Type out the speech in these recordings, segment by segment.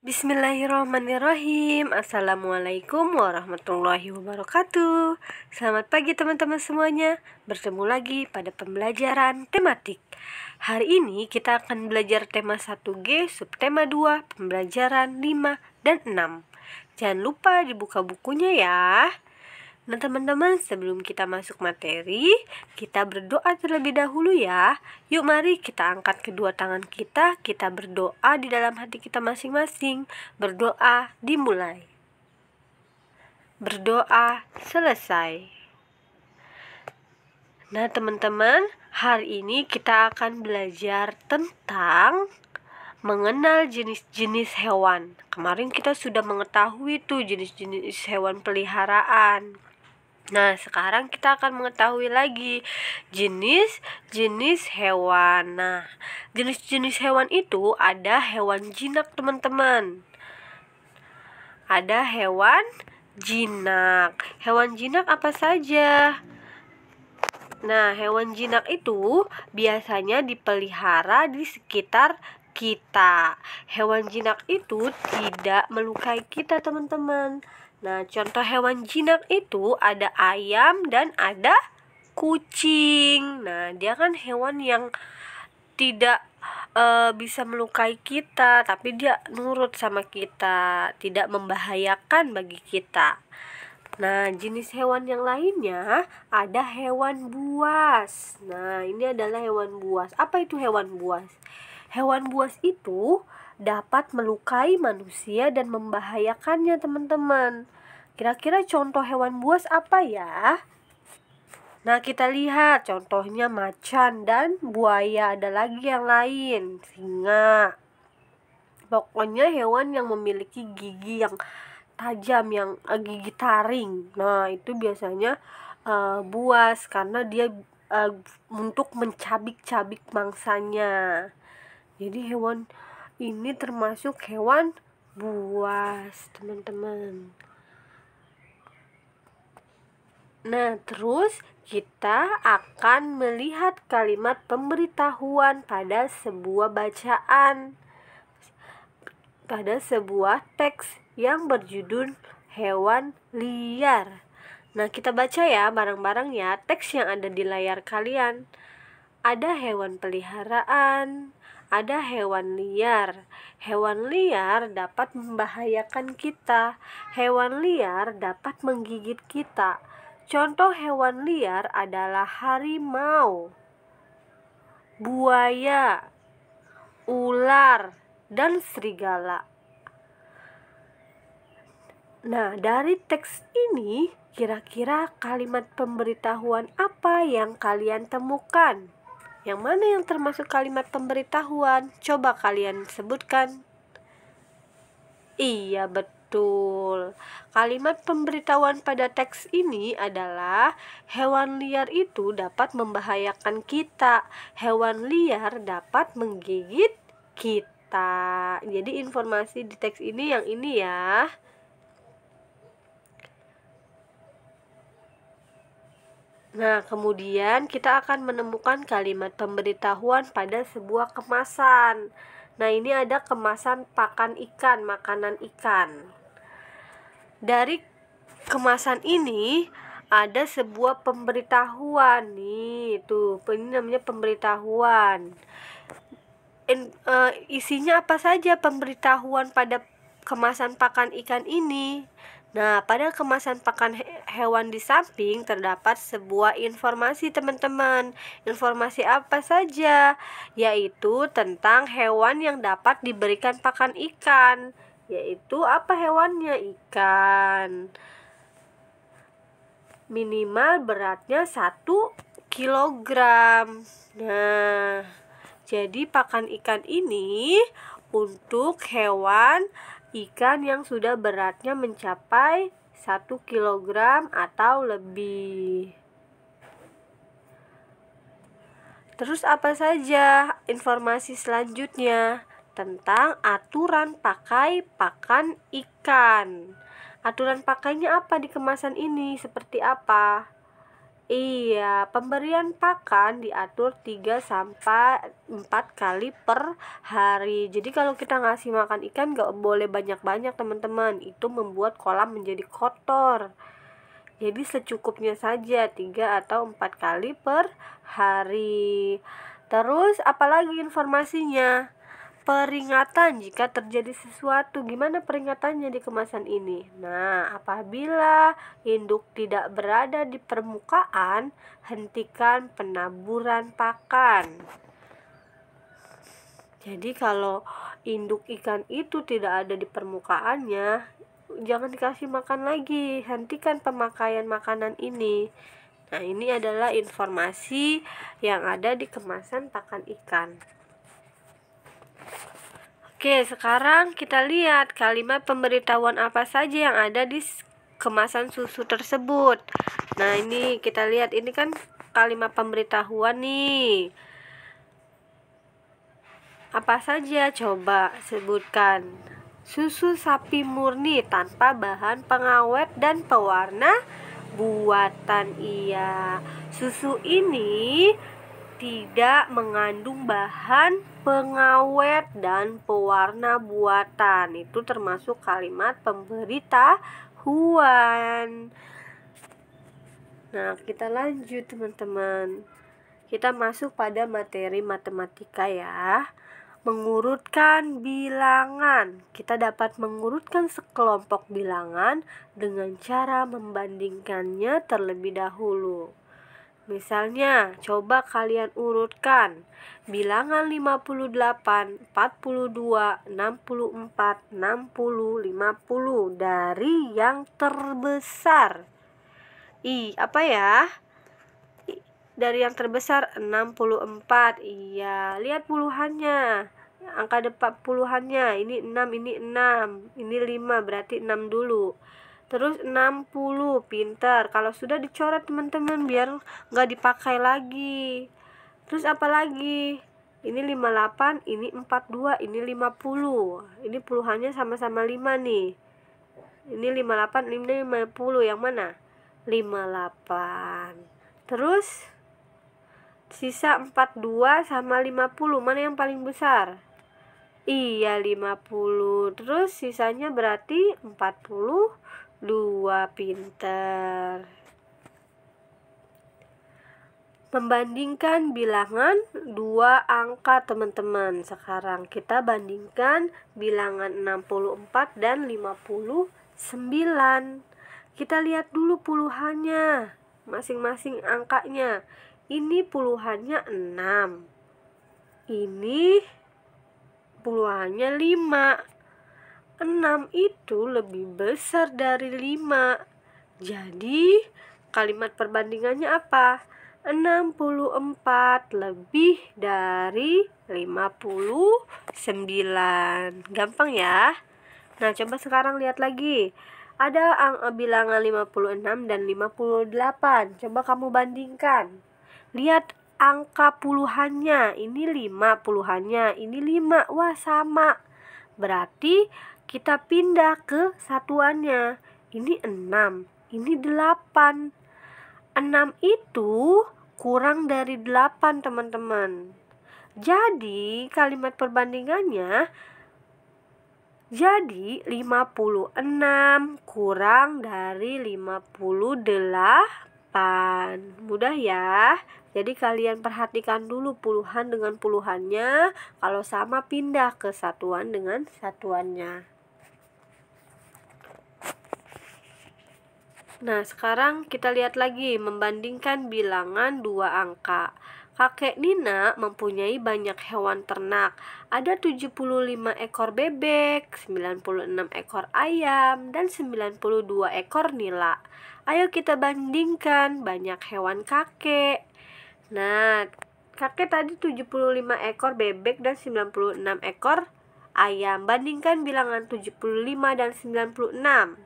Bismillahirrahmanirrahim. Assalamualaikum warahmatullahi wabarakatuh. Selamat pagi teman-teman semuanya. Bertemu lagi pada pembelajaran tematik. Hari ini kita akan belajar tema 1G, subtema 2, pembelajaran 5 dan 6. Jangan lupa dibuka bukunya ya. Nah teman-teman, sebelum kita masuk materi, kita berdoa terlebih dahulu ya. Yuk mari kita angkat kedua tangan kita berdoa di dalam hati kita masing-masing. Berdoa dimulai. Berdoa selesai. Nah teman-teman, hari ini kita akan belajar tentang mengenal jenis-jenis hewan. Kemarin kita sudah mengetahui tuh jenis-jenis hewan peliharaan. Nah, sekarang kita akan mengetahui lagi jenis-jenis hewan. Nah, jenis-jenis hewan itu ada hewan jinak, teman-teman. Ada hewan jinak. Hewan jinak apa saja? Nah, hewan jinak itu biasanya dipelihara di sekitar kita. Hewan jinak itu tidak melukai kita, teman-teman. Nah, contoh hewan jinak itu ada ayam dan ada kucing. Nah, dia kan hewan yang tidak bisa melukai kita, tapi dia nurut sama kita, tidak membahayakan bagi kita. Nah, jenis hewan yang lainnya ada hewan buas. Nah, ini adalah hewan buas. Apa itu hewan buas? Hewan buas itu dapat melukai manusia dan membahayakannya, teman-teman. Kira-kira contoh hewan buas apa ya? Nah, kita lihat contohnya macan dan buaya. Ada lagi yang lain, singa. Pokoknya hewan yang memiliki gigi yang tajam, yang gigi taring. Nah, itu biasanya buas karena dia untuk mencabik-cabik mangsanya. Jadi hewan ini termasuk hewan buas, teman-teman. Nah, terus kita akan melihat kalimat pemberitahuan pada sebuah bacaan, pada sebuah teks yang berjudul hewan liar. Nah, kita baca ya bareng-bareng ya teks yang ada di layar kalian. Ada hewan peliharaan, ada hewan liar. Hewan liar dapat membahayakan kita. Hewan liar dapat menggigit kita. Contoh hewan liar adalah harimau, buaya, ular, dan serigala. Nah, dari teks ini kira-kira kalimat pemberitahuan apa yang kalian temukan? Yang mana yang termasuk kalimat pemberitahuan? Coba kalian sebutkan. Iya, betul. Kalimat pemberitahuan pada teks ini adalah hewan liar itu dapat membahayakan kita. Hewan liar dapat menggigit kita. Jadi informasi di teks ini yang ini ya. Nah, kemudian kita akan menemukan kalimat pemberitahuan pada sebuah kemasan. Nah, ini ada kemasan pakan ikan, makanan ikan. Dari kemasan ini ada sebuah pemberitahuan nih, tuh ini namanya pemberitahuan. Isinya apa saja pemberitahuan pada kemasan pakan ikan ini? Nah, pada kemasan pakan hewan di samping terdapat sebuah informasi, teman-teman. Informasi apa saja? Yaitu tentang hewan yang dapat diberikan pakan ikan. Yaitu apa hewannya? Ikan. Minimal beratnya 1 kilogram. Nah, jadi pakan ikan ini untuk hewan ikan yang sudah beratnya mencapai 1 kilogram atau lebih. Terus apa saja informasi selanjutnya? Tentang aturan pakai pakan ikan. Aturan pakainya apa di kemasan ini? Seperti apa? Iya, pemberian pakan diatur 3-4 kali per hari. Jadi kalau kita ngasih makan ikan gak boleh banyak-banyak teman-teman. Itu membuat kolam menjadi kotor. Jadi secukupnya saja 3 atau 4 kali per hari. Terus apalagi informasinya? Peringatan jika terjadi sesuatu. Gimana peringatannya di kemasan ini? Nah, apabila induk tidak berada di permukaan, hentikan penaburan pakan. Jadi kalau induk ikan itu tidak ada di permukaannya, jangan dikasih makan lagi. Hentikan pemakaian makanan ini. Nah, ini adalah informasi yang ada di kemasan pakan ikan. Oke, sekarang kita lihat kalimat pemberitahuan apa saja yang ada di kemasan susu tersebut. Nah, ini kita lihat, ini kan kalimat pemberitahuan nih. Apa saja? Coba sebutkan. Susu sapi murni tanpa bahan pengawet dan pewarna buatan. Iya, susu ini tidak mengandung bahan pengawet dan pewarna buatan. Itu termasuk kalimat pemberitahuan. Nah, kita lanjut teman-teman. Kita masuk pada materi matematika ya. Mengurutkan bilangan. Kita dapat mengurutkan sekelompok bilangan dengan cara membandingkannya terlebih dahulu. Misalnya, coba kalian urutkan bilangan 58, 42, 64, 60, 50 dari yang terbesar. Apa ya? Dari yang terbesar 64. Iya, lihat puluhannya. Angka depan puluhannya, ini 6, ini 6, ini 5, berarti 6 dulu. Terus 60, pintar. Kalau sudah dicoret teman-teman biar nggak dipakai lagi. Terus apa lagi? Ini 58, ini 42, ini 50. Ini puluhannya sama-sama 5 nih. Ini 58, ini 50. Yang mana? 58. Terus sisa 42 sama 50. Mana yang paling besar? Iya, 50. Terus sisanya berarti 42. Pinter. Membandingkan bilangan 2 angka teman-teman. Sekarang kita bandingkan bilangan 64 dan 59. Kita lihat dulu puluhannya, masing-masing angkanya. Ini puluhannya 6. Ini puluhannya 5. 6 itu lebih besar dari 5. Jadi kalimat perbandingannya apa? 64 lebih dari 59. Gampang ya? Nah, coba sekarang lihat lagi. Ada bilangan 56 dan 58. Coba kamu bandingkan. Lihat angka puluhannya. Ini 5 puluhannya, ini 5. Wah, sama. Berarti kita pindah ke satuannya. Ini 6, ini 8. 6 itu kurang dari 8 teman-teman. Jadi kalimat perbandingannya jadi 56 kurang dari 58. Mudah ya. Jadi kalian perhatikan dulu puluhan dengan puluhannya. Kalau sama pindah ke satuan dengan satuannya. Nah, sekarang kita lihat lagi membandingkan bilangan 2 angka. Kakek Nina mempunyai banyak hewan ternak. Ada 75 ekor bebek, 96 ekor ayam, dan 92 ekor nila. Ayo kita bandingkan banyak hewan kakek. Nah, kakek tadi 75 ekor bebek dan 96 ekor ayam. Bandingkan bilangan 75 dan 96.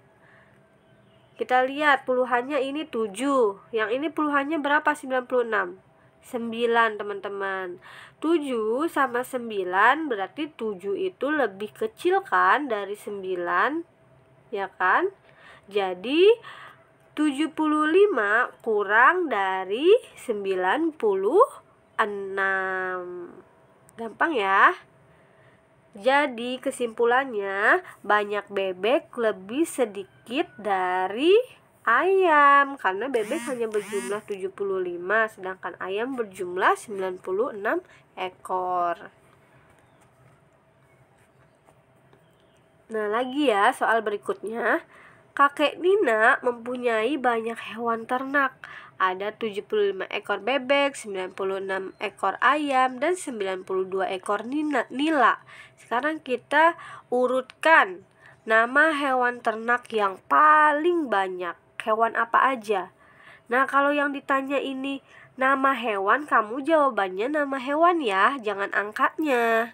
Kita lihat puluhannya ini 7. Yang ini puluhannya berapa? 96. 9 teman-teman. 7 sama 9 berarti 7 itu lebih kecil kan dari 9, ya kan? Jadi 75 kurang dari 96. Gampang ya. Jadi kesimpulannya, banyak bebek lebih sedikit dari ayam, karena bebek hanya berjumlah 75 sedangkan ayam berjumlah 96 ekor. Nah, lagi ya soal berikutnya. Kakek Nina mempunyai banyak hewan ternak. Ada 75 ekor bebek, 96 ekor ayam, dan 92 ekor nila. Sekarang kita urutkan nama hewan ternak yang paling banyak. Hewan apa aja? Nah, kalau yang ditanya ini nama hewan, kamu jawabannya nama hewan ya, jangan angkanya.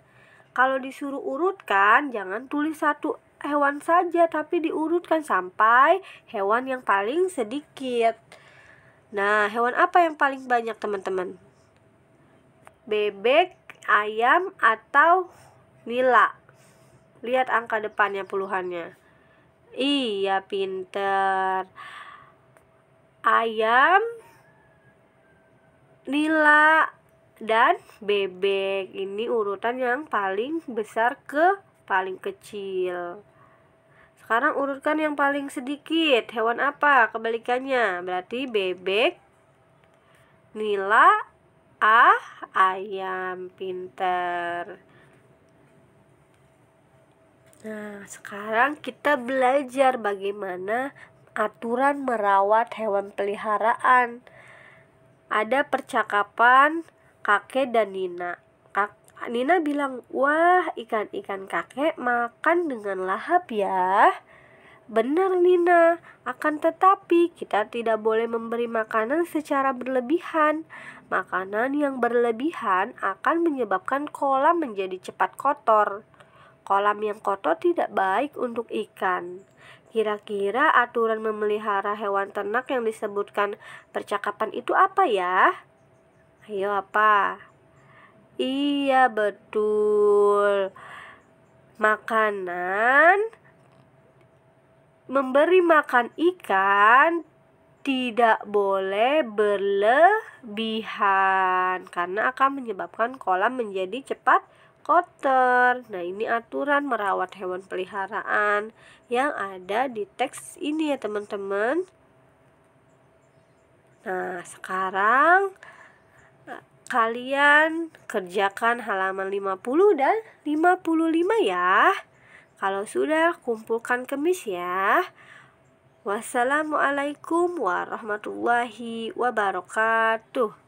Kalau disuruh urutkan, jangan tulis satu hewan saja, tapi diurutkan sampai hewan yang paling sedikit. Nah, hewan apa yang paling banyak, teman-teman? Bebek, ayam, atau nila? Lihat angka depannya puluhannya. Iya, pinter. Ayam, nila, dan bebek. Ini urutan yang paling besar ke paling kecil. Sekarang urutkan yang paling sedikit. Hewan apa? Kebalikannya. Berarti bebek, nila, ayam. Pinter. Nah, sekarang kita belajar bagaimana aturan merawat hewan peliharaan. Ada percakapan kakek dan Nina. Nina bilang, "Wah, ikan-ikan kakek makan dengan lahap ya." Benar, Nina. Akan tetapi kita tidak boleh memberi makanan secara berlebihan. Makanan yang berlebihan akan menyebabkan kolam menjadi cepat kotor. Kolam yang kotor tidak baik untuk ikan. Kira-kira aturan memelihara hewan ternak yang disebutkan percakapan itu apa ya? Ayo, apa? Iya, betul. Memberi makan ikan tidak boleh berlebihan karena akan menyebabkan kolam menjadi cepat kotor. Nah, ini aturan merawat hewan peliharaan yang ada di teks ini ya, teman-teman. Nah, sekarang kalian kerjakan halaman 50 dan 55 ya. Kalau sudah, kumpulkan kemis ya. Wassalamualaikum warahmatullahi wabarakatuh.